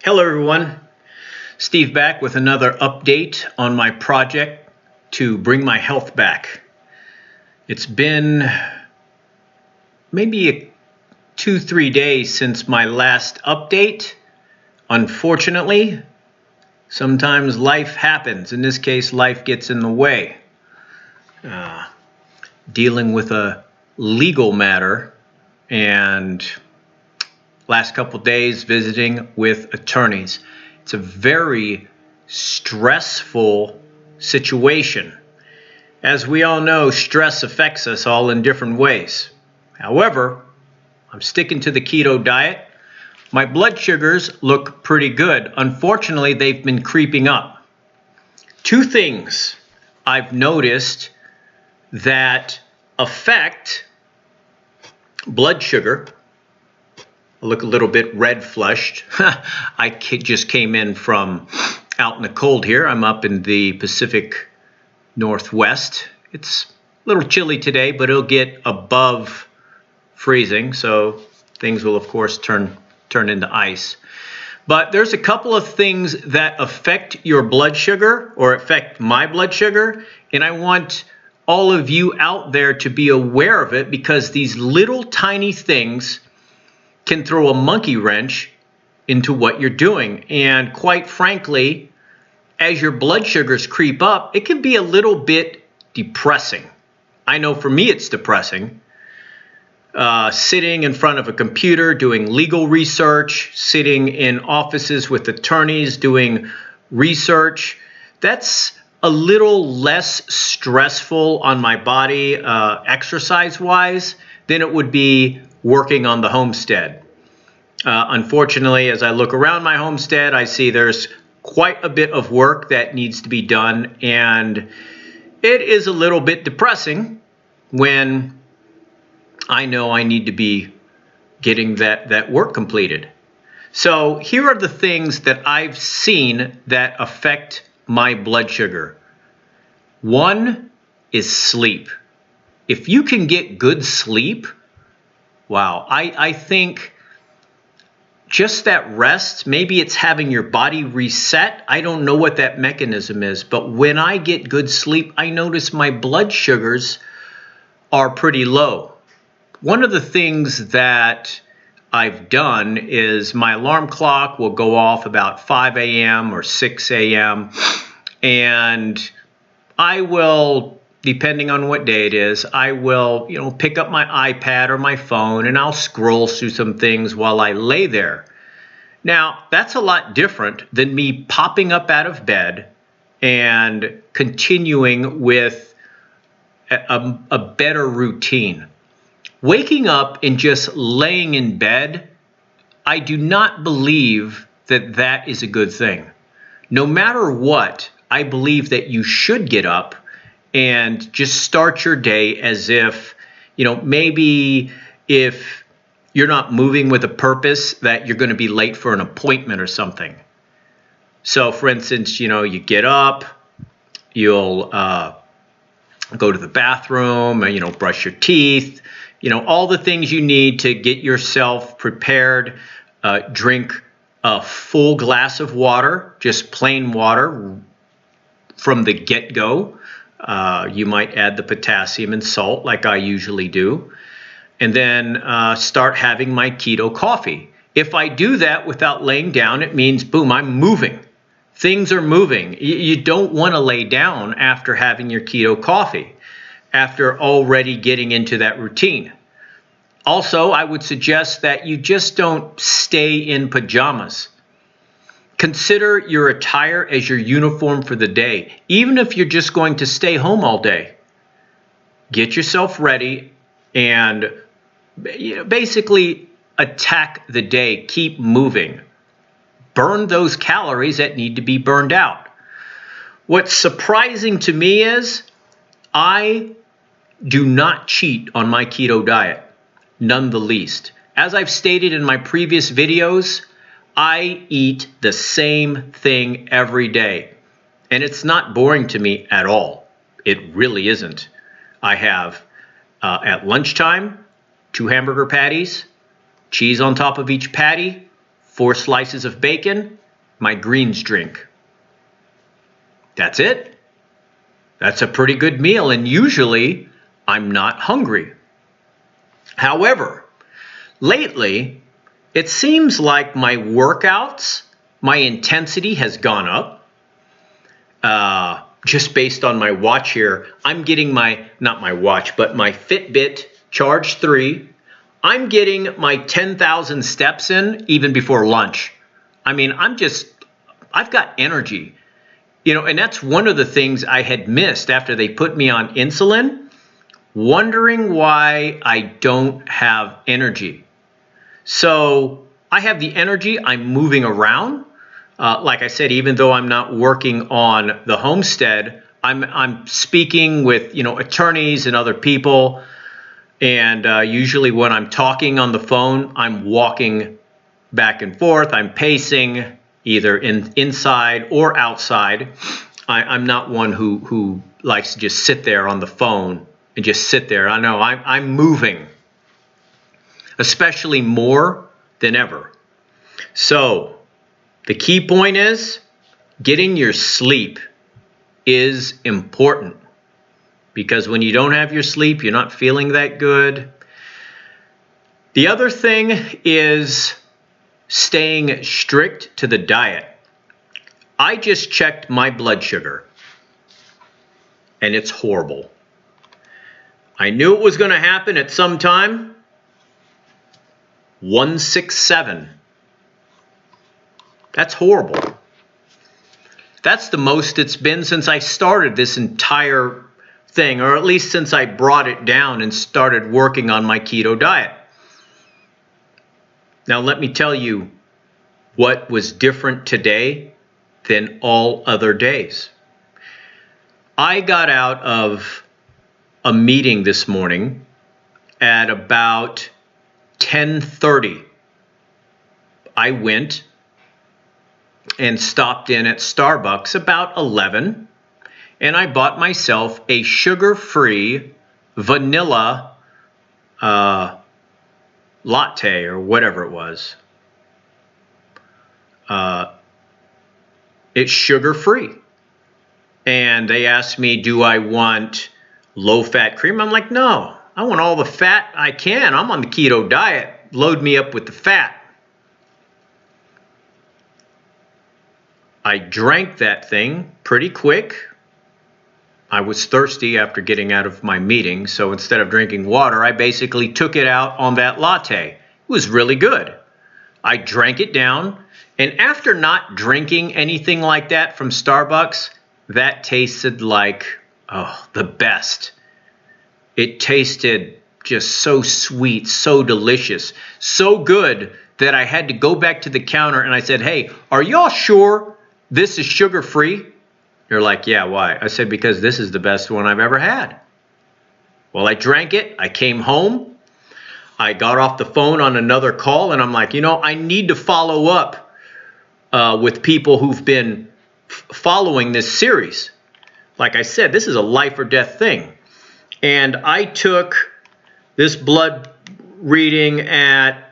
Hello everyone, Steve back with another update on my project to bring my health back. It's been maybe 2-3 days since my last update. Unfortunately, sometimes life happens. In this case, life gets in the way. Dealing with a legal matter and last couple days visiting with attorneys. It's a very stressful situation. As we all know, stress affects us all in different ways. However, I'm sticking to the keto diet. My blood sugars look pretty good. Unfortunately, they've been creeping up. Two things I've noticed that affect blood sugar. I look a little bit red flushed. I just came in from out in the cold here. I'm up in the Pacific Northwest. It's a little chilly today, but it'll get above freezing, so things will of course turn into ice. But there's a couple of things that affect your blood sugar or affect my blood sugar, and I want all of you out there to be aware of it because these little tiny things can throw a monkey wrench into what you're doing. And quite frankly, as your blood sugars creep up, it can be a little bit depressing. I know for me it's depressing. Sitting in front of a computer, doing legal research, sitting in offices with attorneys, doing research, that's a little less stressful on my body exercise-wise than it would be working on the homestead. Unfortunately, as I look around my homestead, I see there's quite a bit of work that needs to be done, and it is a little bit depressing when I know I need to be getting that work completed. So here are the things that I've seen that affect my blood sugar. One is sleep. If you can get good sleep, wow, I think just that rest, maybe it's having your body reset. I don't know what that mechanism is, but when I get good sleep, I notice my blood sugars are pretty low. One of the things that I've done is my alarm clock will go off about 5 a.m. or 6 a.m. and I will, depending on what day it is, I will, pick up my iPad or my phone and I'll scroll through some things while I lay there. Now, that's a lot different than me popping up out of bed and continuing with a better routine. Waking up and just laying in bed, I do not believe that that is a good thing. No matter what, I believe that you should get up and just start your day as if, maybe if you're not moving with a purpose, that you're going to be late for an appointment or something. So for instance, you get up, you'll go to the bathroom, brush your teeth, all the things you need to get yourself prepared. Drink a full glass of water, just plain water from the get-go. You might add the potassium and salt like I usually do. And then start having my keto coffee. If I do that without laying down, it means, boom, I'm moving. Things are moving. You don't want to lay down after having your keto coffee, after already getting into that routine. Also, I would suggest that you just don't stay in pajamas. Consider your attire as your uniform for the day, even if you're just going to stay home all day. Get yourself ready and basically attack the day. Keep moving. Burn those calories that need to be burned out. What's surprising to me is I do not cheat on my keto diet, none the least. As I've stated in my previous videos, I eat the same thing every day, and it's not boring to me at all. It really isn't. I have at lunchtime 2 hamburger patties, cheese on top of each patty, 4 slices of bacon, my greens drink. That's it. That's a pretty good meal, and usually I'm not hungry. However, lately, it seems like my workouts, my intensity has gone up. Just based on my watch here, I'm getting not my watch, but my Fitbit Charge 3. I'm getting my 10,000 steps in even before lunch. I mean, I've got energy. You know, and that's one of the things I had missed after they put me on insulin, wondering why I don't have energy. So I have the energy, I'm moving around. Like I said, even though I'm not working on the homestead, I'm speaking with, attorneys and other people. And usually when I'm talking on the phone, I'm walking back and forth. I'm pacing either inside or outside. I'm not one who likes to just sit there on the phone and just sit there. I know I'm moving, especially more than ever. So the key point is getting your sleep is important, because when you don't have your sleep, you're not feeling that good. The other thing is staying strict to the diet. I just checked my blood sugar, and it's horrible. I knew it was going to happen at some time. 167. That's horrible. That's the most it's been since I started this entire thing, or at least since I brought it down and started working on my keto diet. Now, let me tell you what was different today than all other days. I got out of a meeting this morning at about 10:30. I went and stopped in at Starbucks about 11, and I bought myself a sugar-free vanilla latte or whatever it was. It's sugar-free. And they asked me, do I want low-fat cream? I'm like, no, I want all the fat I can. I'm on the keto diet. Load me up with the fat. I drank that thing pretty quick. I was thirsty after getting out of my meeting, so instead of drinking water, I basically took it out on that latte. It was really good. I drank it down, and after not drinking anything like that from Starbucks, that tasted like, the best. It tasted just so sweet, so delicious, so good that I had to go back to the counter and I said, hey, are y'all sure this is sugar-free? They're like, yeah, why? I said, because this is the best one I've ever had. Well, I drank it. I came home. I got off the phone on another call, and I'm like, I need to follow up with people who've been following this series. Like I said, this is a life or death thing. And I took this blood reading at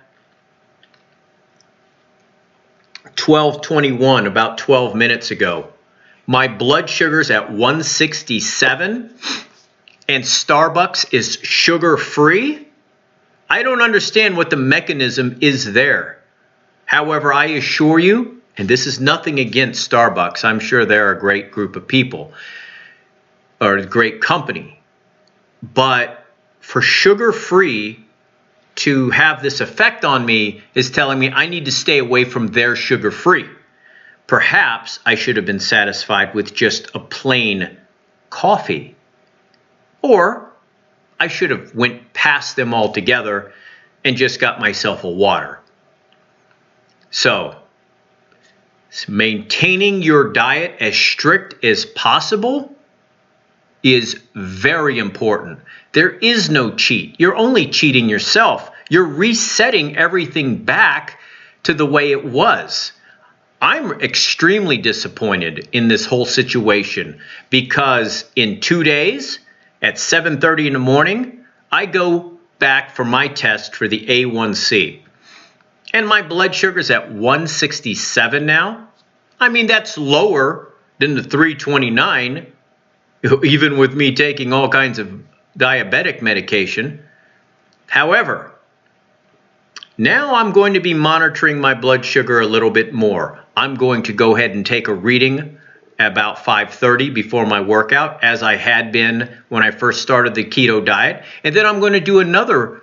12:21, about 12 minutes ago. My blood sugar's at 167, and Starbucks is sugar-free. I don't understand what the mechanism is there. However, I assure you, and this is nothing against Starbucks, I'm sure they're a great group of people, or a great company, but for sugar-free to have this effect on me is telling me I need to stay away from their sugar-free. Perhaps I should have been satisfied with just a plain coffee. Or I should have went past them altogether and just got myself a water. So, maintaining your diet as strict as possible is very important. There is no cheat. You're only cheating yourself. You're resetting everything back to the way it was. I'm extremely disappointed in this whole situation because in 2 days at 7:30 in the morning, I go back for my test for the A1C. And my blood sugar's at 167 now. I mean, that's lower than the 329, even with me taking all kinds of diabetic medication. However, now I'm going to be monitoring my blood sugar a little bit more. I'm going to go ahead and take a reading about 5:30 before my workout, as I had been when I first started the keto diet. And then I'm going to do another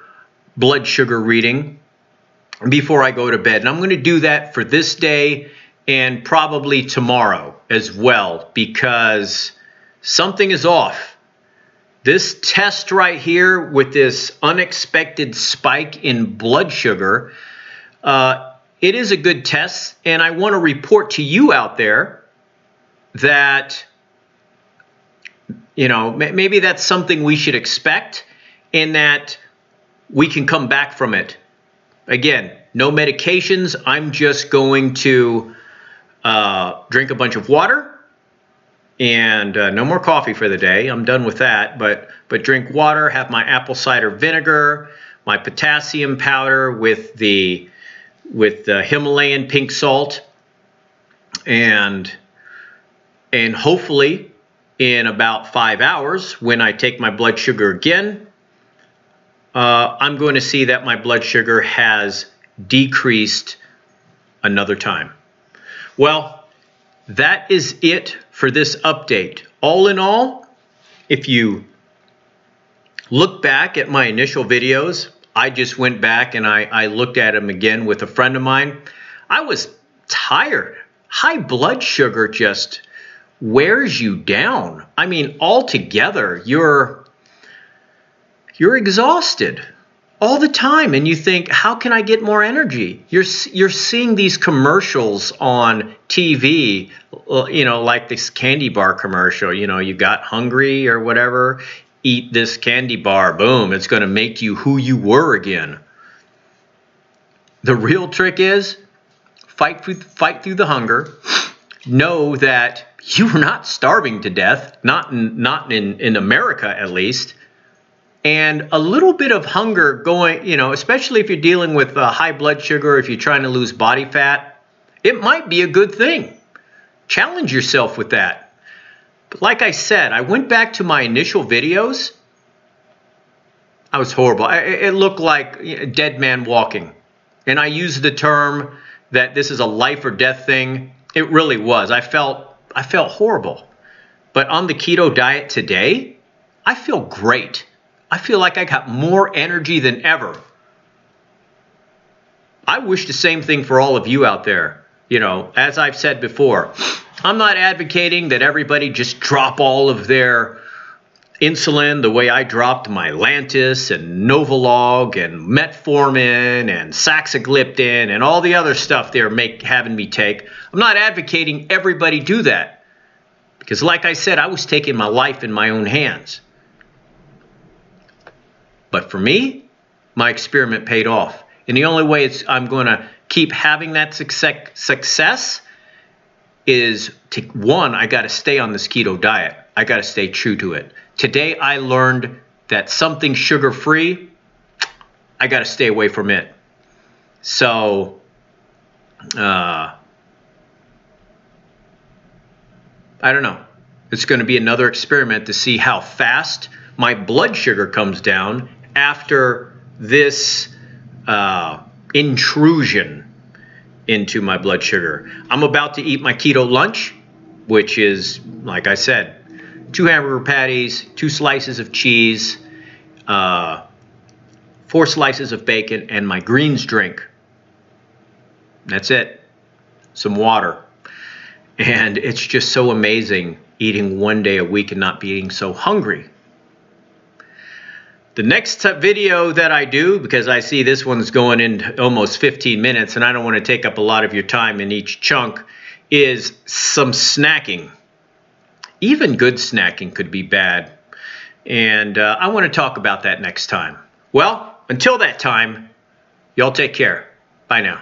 blood sugar reading before I go to bed. And I'm going to do that for this day and probably tomorrow as well, because something is off. This test right here with this unexpected spike in blood sugar, it is a good test. And I want to report to you out there that, you know, maybe that's something we should expect, and that we can come back from it. Again, no medications. I'm just going to drink a bunch of water and no more coffee for the day. I'm done with that. But drink water, have my apple cider vinegar, my potassium powder with the Himalayan pink salt, and hopefully in about 5 hours, when I take my blood sugar again, I'm going to see that my blood sugar has decreased another time. Well, that is it for this update. All in all, if you look back at my initial videos, I just went back and I looked at them again with a friend of mine. I was tired. High blood sugar just wears you down. I mean, altogether, you're exhausted all the time, and you think, how can I get more energy? You're seeing these commercials on TV, you know, like this candy bar commercial. You know, you got hungry or whatever, eat this candy bar, boom, it's going to make you who you were again. The real trick is fight through the hunger. Know that you're not starving to death, not in America at least. And a little bit of hunger going, you know, especially if you're dealing with high blood sugar, if you're trying to lose body fat, it might be a good thing. Challenge yourself with that. But like I said, I went back to my initial videos. I was horrible. It looked like a dead man walking. And I used the term that this is a life or death thing. It really was. I felt horrible. But on the keto diet today, I feel great. I feel like I got more energy than ever. I wish the same thing for all of you out there. You know, as I've said before, I'm not advocating that everybody just drop all of their insulin the way I dropped my Lantus and Novolog and Metformin and Saxagliptin and all the other stuff they're having me take. I'm not advocating everybody do that, because like I said, I was taking my life in my own hands. But for me, my experiment paid off. And the only way I'm going to keep having that success is one, I got to stay on this keto diet. I got to stay true to it. Today I learned that something sugar-free, I got to stay away from it. So, I don't know. It's going to be another experiment to see how fast my blood sugar comes down after this intrusion into my blood sugar. I'm about to eat my keto lunch, which is, like I said, 2 hamburger patties, 2 slices of cheese, 4 slices of bacon, and my greens drink. That's it. Some water. And it's just so amazing eating 1 day a week and not being so hungry. The next video that I do, because I see this one's going in almost 15 minutes and I don't want to take up a lot of your time in each chunk, is some snacking. Even good snacking could be bad. And I want to talk about that next time. Well, until that time, y'all take care. Bye now.